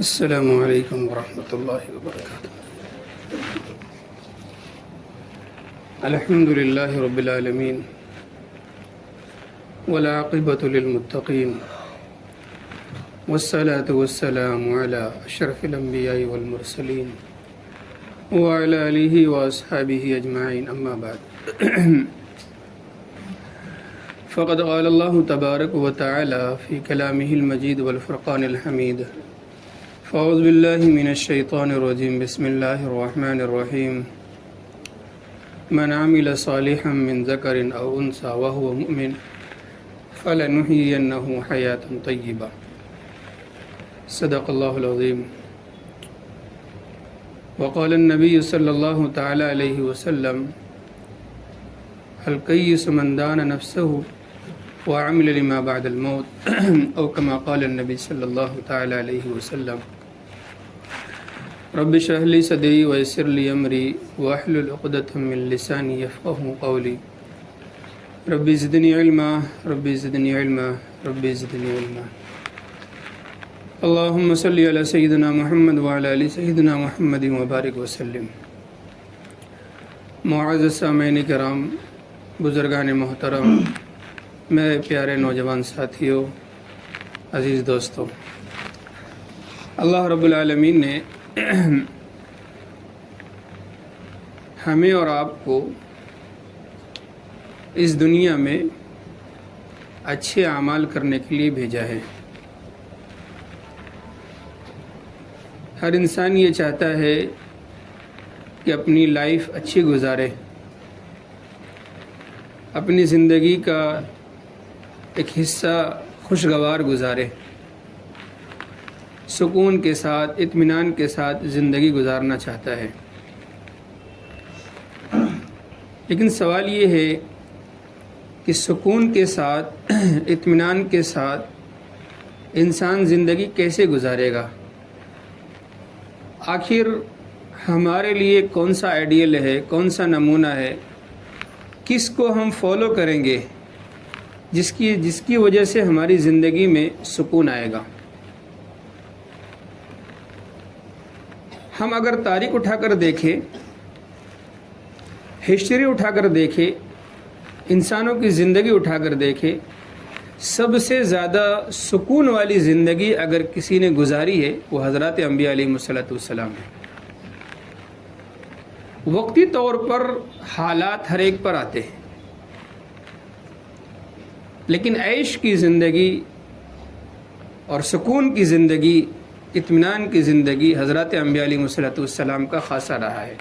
السلام علیکم ورحمۃ اللہ وبرکاتہ۔ الحمد للہ رب العالمین والعاقبۃ للمتقین والصلاة والسلام علی اشرف الانبیاء والمرسلین وعلی آلہ واصحابہ اجمعین، اما بعد فقد قال اللہ تبارک وتعالی فی کلامہ المجید والفرقان الحمید، فاعوذ باللہ من الشیطان الرجیم، بسم اللہ الرحمن الرحیم، من عمل صالحا من ذکر او انثى وهو مؤمن فلنحيينه حیاة طیبہ۔ صدق اللہ العظیم۔ وقال النبی صلی اللہ تعالی علیہ وسلم، الکیس من دان نفسه وعمل لما بعد الموت، او کما قال النبی صلی اللہ تعالی علیہ وسلم، رب اشرح لی صدری ویسر لی امری واحلل عقدۃ من لسانی یفقہوا قولی، رب زدنی علما رب زدنی علما رب زدنی علما۔ اللہم صلی علی سیدنا محمد وعلی آل سیدنا محمد وبارک وسلم۔ معزز سامعین کرام، بزرگان محترم، میرے پیارے نوجوان ساتھیوں، عزیز دوستوں، اللہ رب العالمین نے ہمیں اور آپ کو اس دنیا میں اچھے اعمال کرنے کے لیے بھیجا ہے۔ ہر انسان یہ چاہتا ہے کہ اپنی لائف اچھی گزارے، اپنی زندگی کا ایک حصہ خوشگوار گزارے، سکون کے ساتھ، اطمینان کے ساتھ زندگی گزارنا چاہتا ہے۔ لیکن سوال یہ ہے کہ سکون کے ساتھ، اطمینان کے ساتھ انسان زندگی کیسے گزارے گا؟ آخر ہمارے لیے کون سا آئیڈیل ہے، کون سا نمونہ ہے، کس کو ہم فالو کریں گے جس کی وجہ سے ہماری زندگی میں سکون آئے گا؟ ہم اگر تاریخ اٹھا کر دیکھیں، ہسٹری اٹھا کر دیکھیں، انسانوں کی زندگی اٹھا کر دیکھیں، سب سے زیادہ سکون والی زندگی اگر کسی نے گزاری ہے وہ حضرات انبیاء علیہ السلام ہے۔ وقتی طور پر حالات ہر ایک پر آتے ہیں، لیکن عیش کی زندگی اور سکون کی زندگی، اطمینان کی زندگی حضرات انبیاء علیہ السلام کا خاصہ رہا ہے۔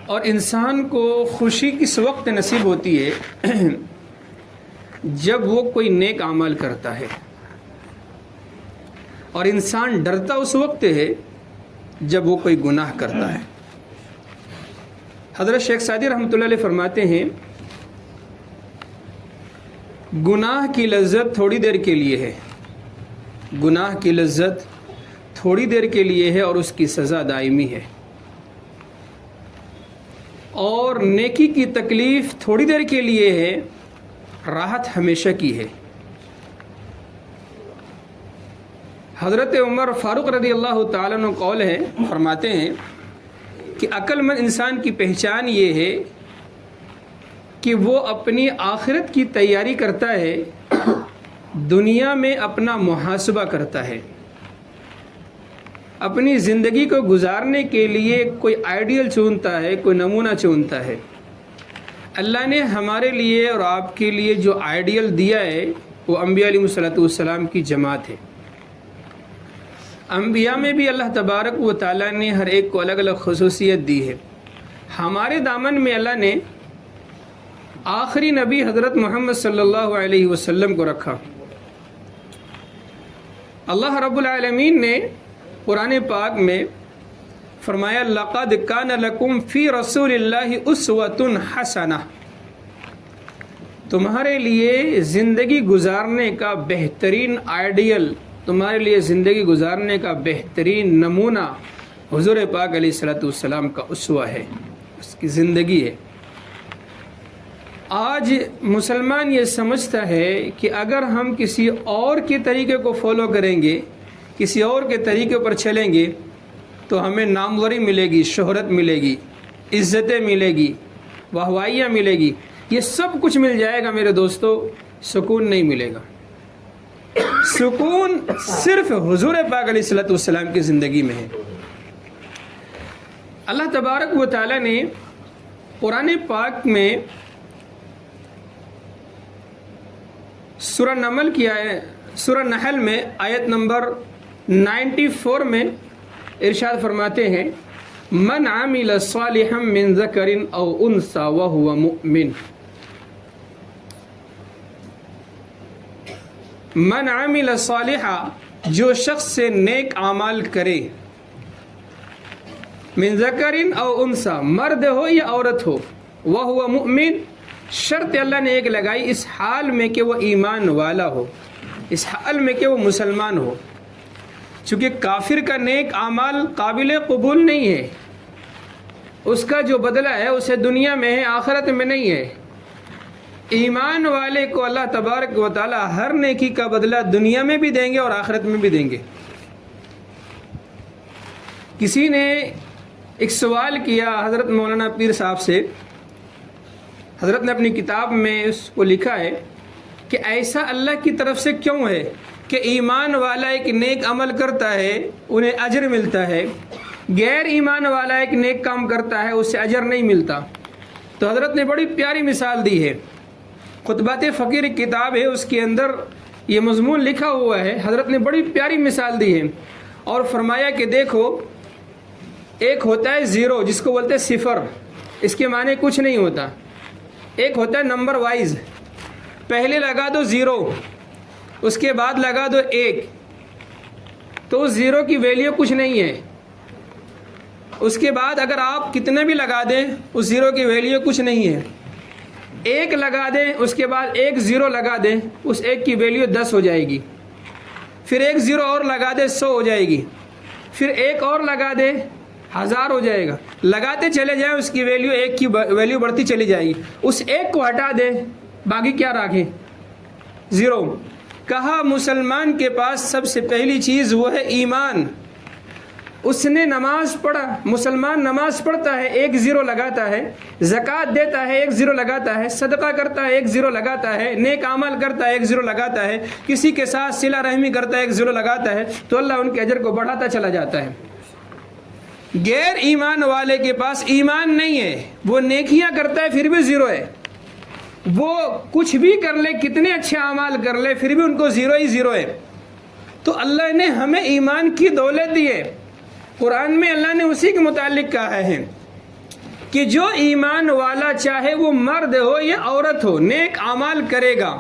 اور انسان کو خوشی کس وقت نصیب ہوتی ہے؟ جب وہ کوئی نیک اعمال کرتا ہے، اور انسان ڈرتا اس وقت ہے جب وہ کوئی گناہ کرتا ہے۔ حضرت شیخ سعدی رحمۃ اللہ علیہ فرماتے ہیں، گناہ کی لذت تھوڑی دیر کے لیے ہے، گناہ کی لذت تھوڑی دیر کے لیے ہے اور اس کی سزا دائمی ہے، اور نیکی کی تکلیف تھوڑی دیر کے لیے ہے، راحت ہمیشہ کی ہے۔ حضرت عمر فاروق رضی اللہ تعالیٰ عنہ قول ہے، فرماتے ہیں کہ عقل مند انسان کی پہچان یہ ہے کہ وہ اپنی آخرت کی تیاری کرتا ہے، دنیا میں اپنا محاسبہ کرتا ہے، اپنی زندگی کو گزارنے کے لیے کوئی آئیڈیل چنتا ہے، کوئی نمونہ چنتا ہے۔ اللہ نے ہمارے لیے اور آپ کے لیے جو آئیڈیل دیا ہے وہ انبیاء علیہ السلام کی جماعت ہے۔ انبیاء میں بھی اللہ تبارک و تعالیٰ نے ہر ایک کو الگ الگ خصوصیت دی ہے۔ ہمارے دامن میں اللہ نے آخری نبی حضرت محمد صلی اللہ علیہ وسلم کو رکھا۔ اللہ رب العالمین نے قرآن پاک میں فرمایا، لَقَدْ كَانَ لَكُمْ فِي رَسُولِ اللَّهِ أُسْوَةٌ حَسَنَةٌ، تمہارے لیے زندگی گزارنے کا بہترین آئیڈیل، تمہارے لیے زندگی گزارنے کا بہترین نمونہ حضور پاک علیہ السلام کا اسوہ ہے، اس کی زندگی ہے۔ آج مسلمان یہ سمجھتا ہے کہ اگر ہم کسی اور کے طریقے کو فالو کریں گے، کسی اور کے طریقے پر چلیں گے تو ہمیں ناموری ملے گی، شہرت ملے گی، عزتیں ملے گی، واہوائیاں ملے گی، یہ سب کچھ مل جائے گا میرے دوستو، سکون نہیں ملے گا۔ سکون صرف حضور پاک علیہ الصلوۃ والسلام کی زندگی میں ہے۔ اللہ تبارک و تعالی نے قرآن پاک میں سورہ نمل کی سورہ نحل میں آیت نمبر 94 میں ارشاد فرماتے ہیں، من عمل صالحا من ذکر او انثى وهو مؤمن، من عمل صالحا، جو شخص سے نیک اعمال کرے، من ذکر او انثى، مرد ہو یا عورت ہو، وهو مؤمن، شرط اللہ نے ایک لگائی اس حال میں کہ وہ ایمان والا ہو، اس حال میں کہ وہ مسلمان ہو، چونکہ کافر کا نیک اعمال قابل قبول نہیں ہے، اس کا جو بدلہ ہے اسے دنیا میں ہے، آخرت میں نہیں ہے۔ ایمان والے کو اللہ تبارک و تعالی ہر نیکی کا بدلہ دنیا میں بھی دیں گے اور آخرت میں بھی دیں گے۔ کسی نے ایک سوال کیا حضرت مولانا پیر صاحب سے، حضرت نے اپنی کتاب میں اس کو لکھا ہے کہ ایسا اللہ کی طرف سے کیوں ہے کہ ایمان والا ایک نیک عمل کرتا ہے انہیں اجر ملتا ہے، غیر ایمان والا ایک نیک کام کرتا ہے اسے اجر نہیں ملتا؟ تو حضرت نے بڑی پیاری مثال دی ہے، خطبات فقیر کتاب ہے، اس کے اندر یہ مضمون لکھا ہوا ہے، حضرت نے بڑی پیاری مثال دی ہے اور فرمایا کہ دیکھو، ایک ہوتا ہے زیرو جس کو بولتے ہیں صفر، اس کے معنی کچھ نہیں ہوتا، ایک ہوتا ہے نمبر وائز، پہلے لگا دو زیرو، اس کے بعد لگا دو ایک، تو اس زیرو کی ویلیو کچھ نہیں ہے، اس کے بعد اگر آپ کتنے بھی لگا دیں اس زیرو کی ویلیو کچھ نہیں ہے، ایک لگا دیں اس کے بعد ایک زیرو لگا دیں اس ایک کی ویلیو 10 ہو جائے گی، پھر ایک زیرو اور لگا دیں 100 ہو جائے گی، پھر ایک اور لگا دیں 1000 ہو جائے گا، لگاتے چلے جائیں اس کی ویلیو، ایک کی ویلیو بڑھتی چلی جائے گی، اس ایک کو ہٹا دیں باقی کیا رکھیں؟ زیرو۔ کہا مسلمان کے پاس سب سے پہلی چیز وہ ہے ایمان، اس نے نماز پڑھا، مسلمان نماز پڑھتا ہے ایک زیرو لگاتا ہے، زکوٰۃ دیتا ہے ایک زیرو لگاتا ہے، صدقہ کرتا ہے ایک زیرو لگاتا ہے، نیک عمل کرتا ہے ایک زیرو لگاتا ہے، کسی کے ساتھ صلہ رحمی کرتا ہے ایک زیرو لگاتا ہے، تو اللہ ان کے اجر کو بڑھاتا چلا جاتا ہے۔ غیر ایمان والے کے پاس ایمان نہیں ہے، وہ نیکیاں کرتا ہے پھر بھی زیرو ہے، وہ کچھ بھی کر لے، کتنے اچھے اعمال کر لے پھر بھی ان کو زیرو ہی زیرو ہے۔ تو اللہ نے ہمیں ایمان کی دولت دی ہے، قرآن میں اللہ نے اسی کے متعلق کہا ہے کہ جو ایمان والا چاہے وہ مرد ہو یا عورت ہو نیک اعمال کرے گا،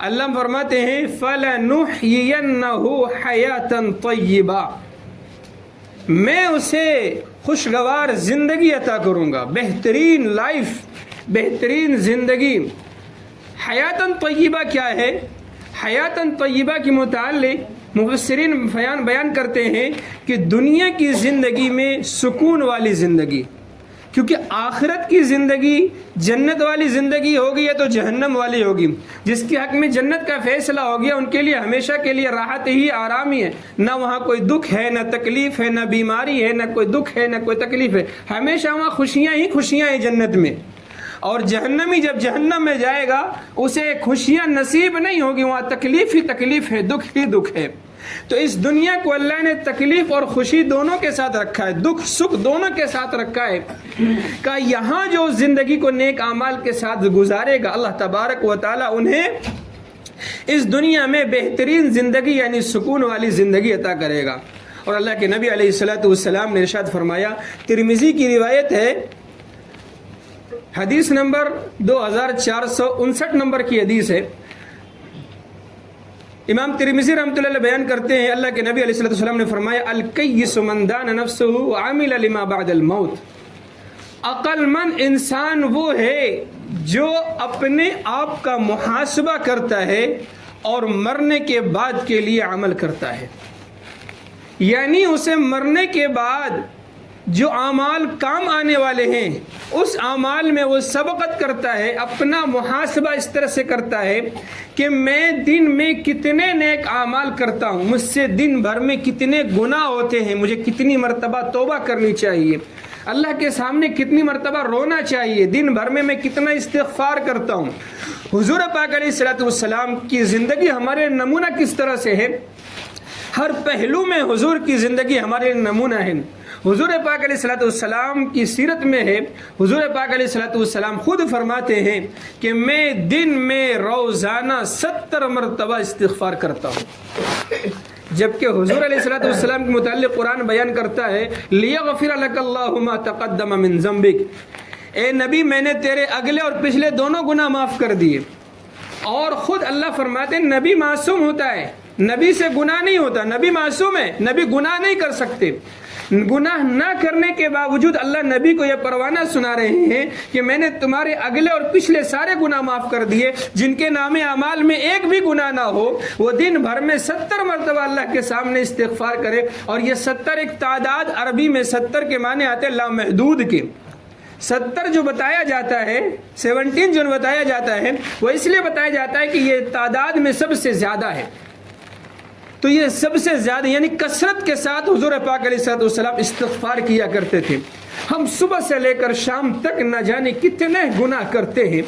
اللہ فرماتے ہیں فَلَنُحْيِيَنَّهُ حَيَاةً طَيِّبَةً، میں اسے خوشگوار زندگی عطا کروں گا، بہترین لائف، بہترین زندگی۔ حیاتاً طیبہ کیا ہے؟ حیاتاً طیبہ کے متعلق مفسرین بیان کرتے ہیں کہ دنیا کی زندگی میں سکون والی زندگی، کیونکہ آخرت کی زندگی جنت والی زندگی ہوگی یا تو جہنم والی ہوگی، جس کے حق میں جنت کا فیصلہ ہو گیا ان کے لیے ہمیشہ کے لیے راحت ہی آرام ہی ہے، نہ وہاں کوئی دکھ ہے، نہ تکلیف ہے، نہ بیماری ہے، نہ کوئی دکھ ہے، نہ کوئی تکلیف ہے، ہمیشہ وہاں خوشیاں ہی خوشیاں ہیں جنت میں۔ اور جہنمی جب جہنم میں جائے گا اسے خوشیاں نصیب نہیں ہوگی، وہاں تکلیف ہی تکلیف ہے، دکھ ہی دکھ ہے۔ تو اس دنیا کو اللہ نے تکلیف اور خوشی دونوں کے ساتھ رکھا ہے، دکھ سکھ دونوں کے ساتھ رکھا ہے، کہ یہاں جو زندگی کو نیک اعمال کے ساتھ گزارے گا اللہ تبارک و تعالی انہیں اس دنیا میں بہترین زندگی یعنی سکون والی زندگی عطا کرے گا۔ اور اللہ کے نبی علیہ الصلوۃ والسلام نے ارشاد فرمایا، ترمذی کی روایت ہے، حدیث نمبر 2459 نمبر کی حدیث ہے، امام ترمذی رحمۃ اللہ علیہ بیان کرتے ہیں، اللہ کے نبی علیہ الصلوۃ والسلام نے فرمایا، الکیس من دان نفسہ وعمل لما بعد الموت، عقل مند انسان وہ ہے جو اپنے آپ کا محاسبہ کرتا ہے اور مرنے کے بعد کے لیے عمل کرتا ہے، یعنی اسے مرنے کے بعد جو اعمال کام آنے والے ہیں اس اعمال میں وہ سبقت کرتا ہے، اپنا محاسبہ اس طرح سے کرتا ہے کہ میں دن میں کتنے نیک اعمال کرتا ہوں، مجھ سے دن بھر میں کتنے گناہ ہوتے ہیں، مجھے کتنی مرتبہ توبہ کرنی چاہیے، اللہ کے سامنے کتنی مرتبہ رونا چاہیے، دن بھر میں کتنا استغفار کرتا ہوں۔ حضور پاک علیہ الصلوۃ والسلام کی زندگی ہمارے نمونہ کس طرح سے ہے، ہر پہلو میں حضور کی زندگی ہمارے نمونہ ہے۔ حضور پاک علیہ الصلوۃ والسلام کی سیرت میں ہے، حضور پاک علیہ الصلوۃ والسلام خود فرماتے ہیں کہ میں دن میں روزانہ 70 مرتبہ استغفار کرتا ہوں، جبکہ حضور علیہ الصلوۃ والسلام کے متعلق قرآن بیان کرتا ہے لیغفر لک اللہ ما تقدم من ذنبک، اے نبی میں نے تیرے اگلے اور پچھلے دونوں گناہ معاف کر دیے۔ اور خود اللہ فرماتے ہیں نبی معصوم ہوتا ہے، نبی سے گناہ نہیں ہوتا، نبی معصوم ہے، نبی گناہ نہیں کر سکتے۔ گناہ نہ کرنے کے باوجود اللہ نبی کو یہ پروانہ سنا رہے ہیں کہ میں نے تمہارے اگلے اور پچھلے سارے گناہ معاف کر دیے، جن کے نام اعمال میں ایک بھی گناہ نہ ہو وہ دن بھر میں 70 مرتبہ اللہ کے سامنے استغفار کرے۔ اور یہ 70 ایک تعداد، عربی میں 70 کے معنی آتے ہیں لامحدود کے۔ 70 جو بتایا جاتا ہے، 17 جو بتایا جاتا ہے، وہ اس لیے بتایا جاتا ہے کہ یہ تعداد میں سب سے زیادہ ہے، تو یہ سب سے زیادہ یعنی کثرت کے ساتھ حضور پاک علیہ الصلوۃ والسلام استغفار کیا کرتے تھے۔ ہم صبح سے لے کر شام تک نہ جانے کتنے گناہ کرتے ہیں،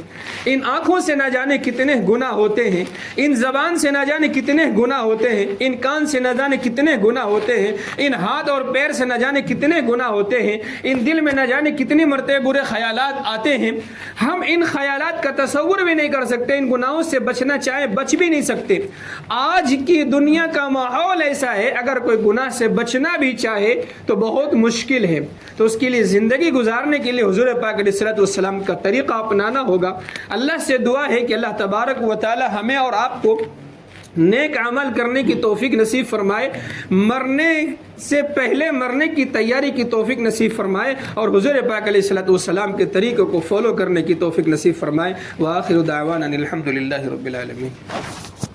ان آنکھوں سے نہ جانے کتنے گناہ ہوتے ہیں، ان زبان سے نہ جانے کتنے گناہ ہوتے ہیں، ان کان سے نہ جانے کتنے گناہ ہوتے ہیں، ان ہاتھ اور پیر سے نہ جانے کتنے گناہ ہوتے ہیں، ان دل میں نہ جانے کتنی مرتبہ برے خیالات آتے ہیں۔ ہم ان خیالات کا تصور بھی نہیں کر سکتے، ان گناہوں سے بچنا چاہے بچ بھی نہیں سکتے۔ آج کی دنیا کا ماحول ایسا ہے، اگر کوئی گناہ سے بچنا بھی چاہے تو بہت مشکل ہے، تو اس کے لیے زندگی گزارنے کے لیے حضور پاک علیہ الصلوۃ والسلام کا طریقہ اپنانا ہوگا۔ اللہ سے دعا ہے کہ اللہ تبارک و تعالی ہمیں اور آپ کو نیک عمل کرنے کی توفیق نصیب فرمائے، مرنے سے پہلے مرنے کی تیاری کی توفیق نصیب فرمائے، اور حضور پاک علیہ الصلوۃ والسلام کے طریقوں کو فالو کرنے کی توفیق نصیب فرمائے۔ وآخر دعوانا الحمد للہ رب العالمین۔